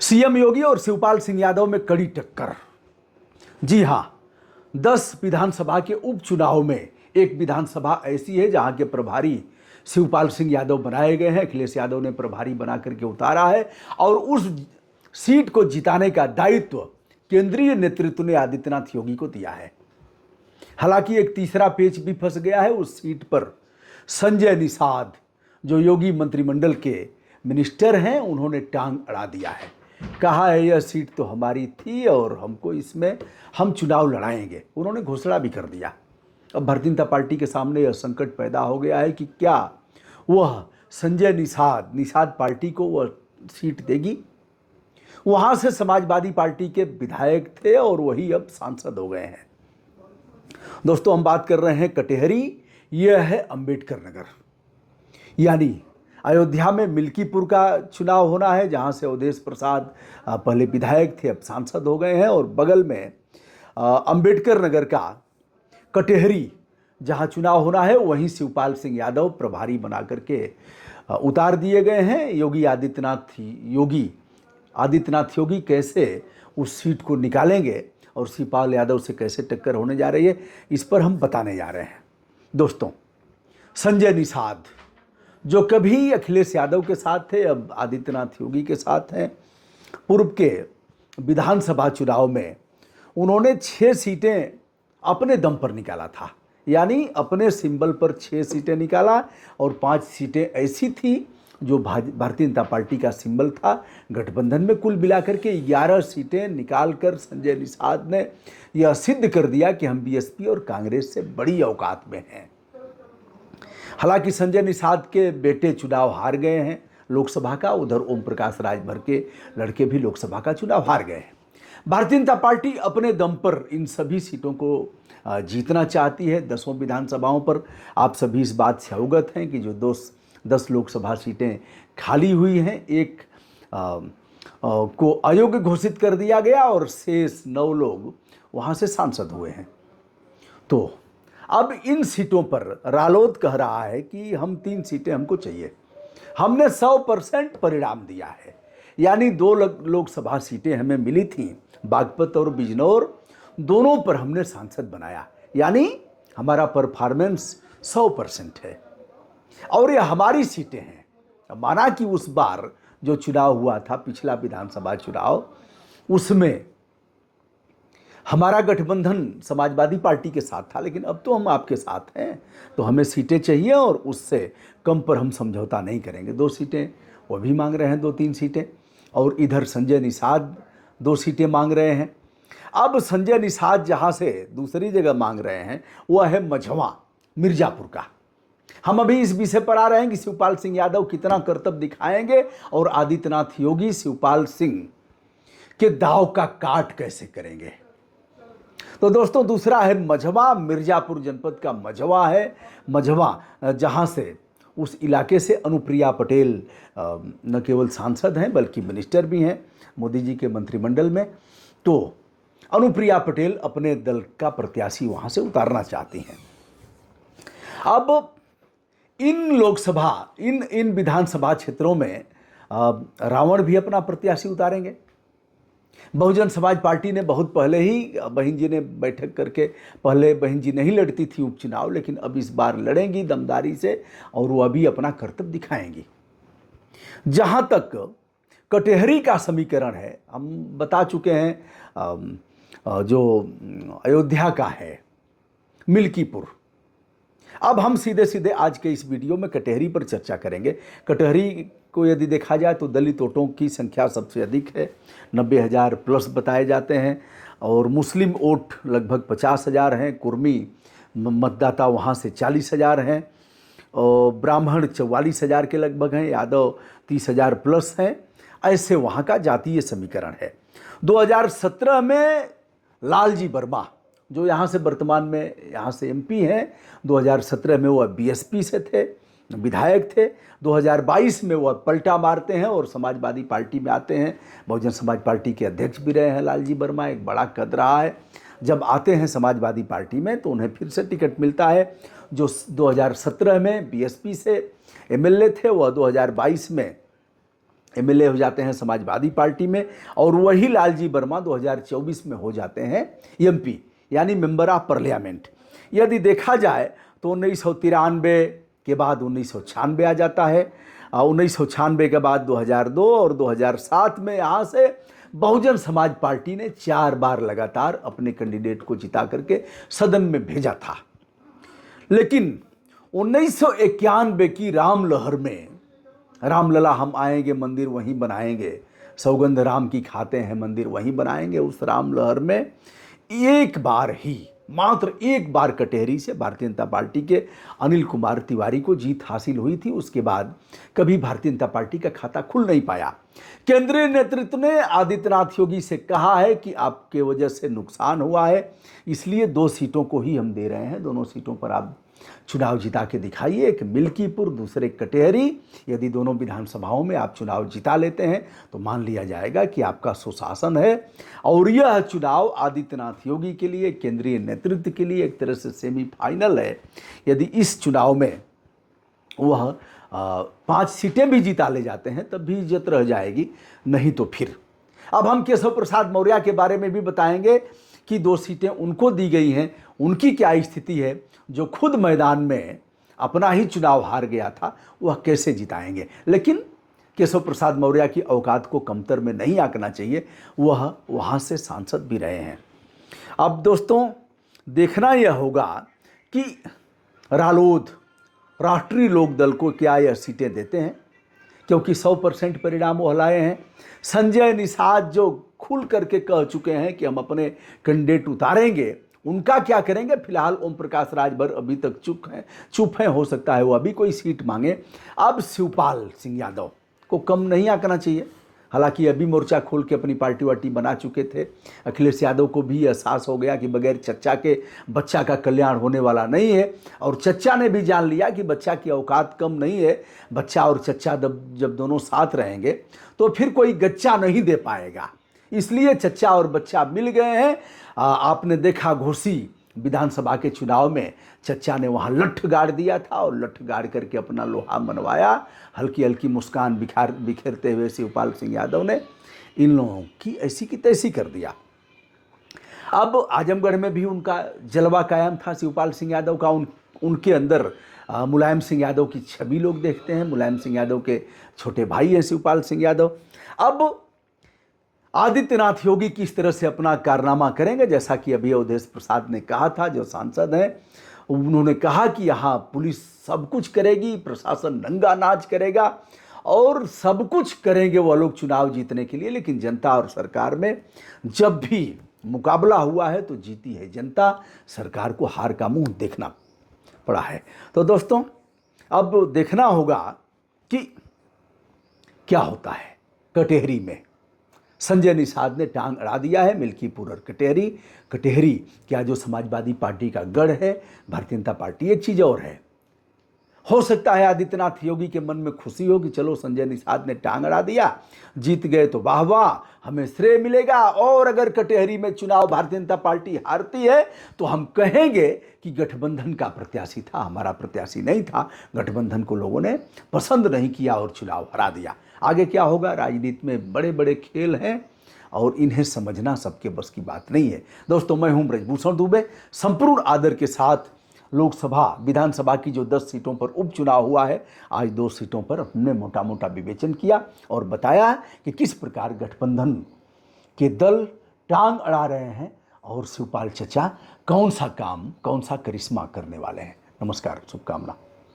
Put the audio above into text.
CM योगी और शिवपाल सिंह यादव में कड़ी टक्कर। जी हां, 10 विधानसभा के उपचुनाव में एक विधानसभा ऐसी है जहां के प्रभारी शिवपाल सिंह यादव बनाए गए हैं। अखिलेश यादव ने प्रभारी बना करके उतारा है और उस सीट को जिताने का दायित्व केंद्रीय नेतृत्व ने आदित्यनाथ योगी को दिया है। हालांकि एक तीसरा पेच भी फंस गया है। उस सीट पर संजय निषाद, जो योगी मंत्रिमंडल के मिनिस्टर हैं, उन्होंने टांग अड़ा दिया है। कहा है यह सीट तो हमारी थी और हमको इसमें हम चुनाव लड़ाएंगे। उन्होंने घोषणा भी कर दिया। अब भारतीय जनता पार्टी के सामने यह संकट पैदा हो गया है कि क्या वह संजय निषाद पार्टी को वह सीट देगी। वहां से समाजवादी पार्टी के विधायक थे और वही अब सांसद हो गए हैं। दोस्तों, हम बात कर रहे हैं कटेहरी। यह है अंबेडकर नगर, यानी अयोध्या में मिल्कीपुर का चुनाव होना है, जहां से अवधेश प्रसाद पहले विधायक थे, अब सांसद हो गए हैं। और बगल में अंबेडकर नगर का कटेहरी जहां चुनाव होना है, वहीं शिवपाल सिंह यादव प्रभारी बना करके उतार दिए गए हैं। योगी आदित्यनाथ योगी कैसे उस सीट को निकालेंगे और शिवपाल यादव से कैसे टक्कर होने जा रही है, इस पर हम बताने जा रहे हैं। दोस्तों, संजय निषाद जो कभी अखिलेश यादव के साथ थे, अब आदित्यनाथ योगी के साथ हैं। पूर्व के विधानसभा चुनाव में उन्होंने 6 सीटें अपने दम पर निकाला था, यानी अपने सिंबल पर 6 सीटें निकाला और 5 सीटें ऐसी थी जो भारतीय जनता पार्टी का सिंबल था। गठबंधन में कुल मिलाकर के 11 सीटें निकालकर संजय निषाद ने यह सिद्ध कर दिया कि हम बीएसपी और कांग्रेस से बड़ी औकात में हैं। हालांकि संजय निषाद के बेटे चुनाव हार गए हैं लोकसभा का, उधर ओम प्रकाश राजभर के लड़के भी लोकसभा का चुनाव हार गए हैं। भारतीय जनता पार्टी अपने दम पर इन सभी सीटों को जीतना चाहती है। 10 विधानसभाओं पर आप सभी इस बात से अवगत हैं कि जो 10 लोकसभा सीटें खाली हुई हैं, एक को अयोग्य घोषित कर दिया गया और शेष 9 लोग वहाँ से सांसद हुए हैं। तो अब इन सीटों पर रालोद कह रहा है कि हम 3 सीटें हमको चाहिए। हमने 100% परिणाम दिया है, यानी 2 लोकसभा सीटें हमें मिली थीं, बागपत और बिजनौर, दोनों पर हमने सांसद बनाया, यानी हमारा परफॉर्मेंस 100% है और ये हमारी सीटें हैं। माना कि उस बार जो चुनाव हुआ था, पिछला विधानसभा चुनाव, उसमें हमारा गठबंधन समाजवादी पार्टी के साथ था, लेकिन अब तो हम आपके साथ हैं, तो हमें सीटें चाहिए और उससे कम पर हम समझौता नहीं करेंगे। 2 सीटें वो भी मांग रहे हैं, 2-3 सीटें, और इधर संजय निषाद 2 सीटें मांग रहे हैं। अब संजय निषाद जहां से दूसरी जगह मांग रहे हैं वह है मझवा, मिर्जापुर का। हम अभी इस विषय पर आ रहे हैं कि शिवपाल सिंह यादव कितना करतब दिखाएंगे और आदित्यनाथ योगी शिवपाल सिंह के दाव का काट कैसे करेंगे। तो दोस्तों, दूसरा है मझवा, मिर्जापुर जनपद का मझवा है। मझवा जहां से उस इलाके से अनुप्रिया पटेल न केवल सांसद हैं बल्कि मिनिस्टर भी हैं मोदी जी के मंत्रिमंडल में। तो अनुप्रिया पटेल अपने दल का प्रत्याशी वहां से उतारना चाहती हैं। अब इन विधानसभा क्षेत्रों में रावण भी अपना प्रत्याशी उतारेंगे। बहुजन समाज पार्टी ने बहुत पहले ही बहन जी ने बैठक करके, पहले बहन जी नहीं लड़ती थी उपचुनाव, लेकिन अब इस बार लड़ेंगी दमदारी से और वो अभी अपना कर्तव्य दिखाएंगी। जहां तक कटेहरी का समीकरण है, हम बता चुके हैं, जो अयोध्या का है मिल्कीपुर। अब हम सीधे सीधे आज के इस वीडियो में कटेहरी पर चर्चा करेंगे। कटेहरी को यदि देखा जाए तो दलित वोटों की संख्या सबसे अधिक है, 90,000 प्लस बताए जाते हैं, और मुस्लिम वोट लगभग 50,000 हैं। कुर्मी मतदाता वहाँ से 40,000 हैं, और ब्राह्मण 44,000 के लगभग हैं, यादव 30,000 प्लस हैं। ऐसे वहाँ का जातीय समीकरण है। 2017 में लालजी वर्मा, जो यहाँ से वर्तमान में यहाँ से एमपी हैं, 2017 में वह बीएसपी से थे, विधायक थे। 2022 में वह पलटा मारते हैं और समाजवादी पार्टी में आते हैं। बहुजन समाज पार्टी के अध्यक्ष भी रहे हैं लालजी वर्मा, एक बड़ा कद रहा है। जब आते हैं समाजवादी पार्टी में तो उन्हें फिर से टिकट मिलता है। जो 2017 में बीएसपी से एमएलए थे, वह 2022 में एमएलए हो जाते हैं समाजवादी पार्टी में, और वही लालजी वर्मा 2024 में हो जाते हैं एमपी यानी मेंबर ऑफ पार्लियामेंट। यदि देखा जाए तो 1993 के बाद 1996 आ जाता है, 1996 के बाद 2002 और 2007 में यहाँ से बहुजन समाज पार्टी ने 4 बार लगातार अपने कैंडिडेट को जिता करके सदन में भेजा था। लेकिन 1991 की राम लहर में, रामलला हम आएंगे मंदिर वहीं बनाएंगे, सौगंध राम की खाते हैं मंदिर वहीं बनाएंगे, उस राम लहर में एक बार ही, मात्र एक बार कटेहरी से भारतीय जनता पार्टी के अनिल कुमार तिवारी को जीत हासिल हुई थी। उसके बाद कभी भारतीय जनता पार्टी का खाता खुल नहीं पाया। केंद्रीय नेतृत्व ने आदित्यनाथ योगी से कहा है कि आपके वजह से नुकसान हुआ है, इसलिए 2 सीटों को ही हम दे रहे हैं, दोनों सीटों पर आप चुनाव जिता के दिखाइए, एक मिल्कीपुर दूसरे कटेहरी। यदि दोनों विधानसभाओं में आप चुनाव जिता लेते हैं तो मान लिया जाएगा कि आपका सुशासन है। और यह चुनाव आदित्यनाथ योगी के लिए, केंद्रीय नेतृत्व के लिए एक तरह से सेमीफाइनल है। यदि इस चुनाव में वह 5 सीटें भी जिता ले जाते हैं तब भी इज्जत रह जाएगी, नहीं तो फिर। अब हम केशव प्रसाद मौर्य के बारे में भी बताएंगे कि 2 सीटें उनको दी गई हैं, उनकी क्या स्थिति है, जो खुद मैदान में अपना ही चुनाव हार गया था, वह कैसे जिताएंगे। लेकिन केशव प्रसाद मौर्य की औकात को कमतर में नहीं आंकना चाहिए, वह वहाँ से सांसद भी रहे हैं। अब दोस्तों देखना यह होगा कि रालोद, राष्ट्रीय लोक दल को क्या यह सीटें देते हैं, क्योंकि 100% परिणाम वो लाए हैं। संजय निषाद जो खुल करके कह चुके हैं कि हम अपने कैंडिडेट उतारेंगे, उनका क्या करेंगे। फिलहाल ओम प्रकाश राजभर अभी तक चुप हैं, हो सकता है वो अभी कोई सीट मांगे। अब शिवपाल सिंह यादव को कम नहीं आंकना चाहिए, हालांकि अभी मोर्चा खोल के अपनी पार्टी वार्टी बना चुके थे। अखिलेश यादव को भी एहसास हो गया कि बगैर चच्चा के बच्चा का कल्याण होने वाला नहीं है, और चच्चा ने भी जान लिया कि बच्चा की औकात कम नहीं है। बच्चा और चच्चा जब दोनों साथ रहेंगे तो फिर कोई गच्चा नहीं दे पाएगा, इसलिए चच्चा और बच्चा मिल गए हैं। आपने देखा घोसी विधानसभा के चुनाव में चच्चा ने वहाँ लठ गाड़ दिया था, और लठ गाड़ करके अपना लोहा मनवाया। हल्की हल्की मुस्कान बिखेरते हुए शिवपाल सिंह यादव ने इन लोगों की ऐसी की तैसी कर दिया। अब आजमगढ़ में भी उनका जलवा कायम था शिवपाल सिंह यादव का। उनके अंदर मुलायम सिंह यादव की छवि लोग देखते हैं। मुलायम सिंह यादव के छोटे भाई हैं शिवपाल सिंह यादव। अब आदित्यनाथ योगी किस तरह से अपना कारनामा करेंगे, जैसा कि अभी अवधेश प्रसाद ने कहा था, जो सांसद हैं, उन्होंने कहा कि यहाँ पुलिस सब कुछ करेगी, प्रशासन नंगा नाच करेगा और सब कुछ करेंगे वह लोग चुनाव जीतने के लिए। लेकिन जनता और सरकार में जब भी मुकाबला हुआ है तो जीती है जनता, सरकार को हार का मुंह देखना पड़ा है। तो दोस्तों अब देखना होगा कि क्या होता है। कटेहरी में संजय निषाद ने टांग अड़ा दिया है, मिल्कीपुर और कटेहरी क्या जो समाजवादी पार्टी का गढ़ है, भारतीय जनता पार्टी एक चीज़ और है। हो सकता है आदित्यनाथ योगी के मन में खुशी हो कि चलो संजय निषाद ने टांग अड़ा दिया, जीत गए तो वाह वाह, हमें श्रेय मिलेगा। और अगर कटेहरी में चुनाव भारतीय जनता पार्टी हारती है तो हम कहेंगे कि गठबंधन का प्रत्याशी था, हमारा प्रत्याशी नहीं था, गठबंधन को लोगों ने पसंद नहीं किया और चुनाव हरा दिया। आगे क्या होगा, राजनीति में बड़े बड़े खेल हैं और इन्हें समझना सबके बस की बात नहीं है। दोस्तों मैं हूं ब्रजभूषण दुबे। संपूर्ण आदर के साथ लोकसभा विधानसभा की जो 10 सीटों पर उपचुनाव हुआ है, आज 2 सीटों पर हमने मोटा मोटा विवेचन किया और बताया कि किस प्रकार गठबंधन के दल टांग अड़ा रहे हैं और शिवपाल चचा कौन सा काम, कौन सा करिश्मा करने वाले हैं। नमस्कार, शुभकामना।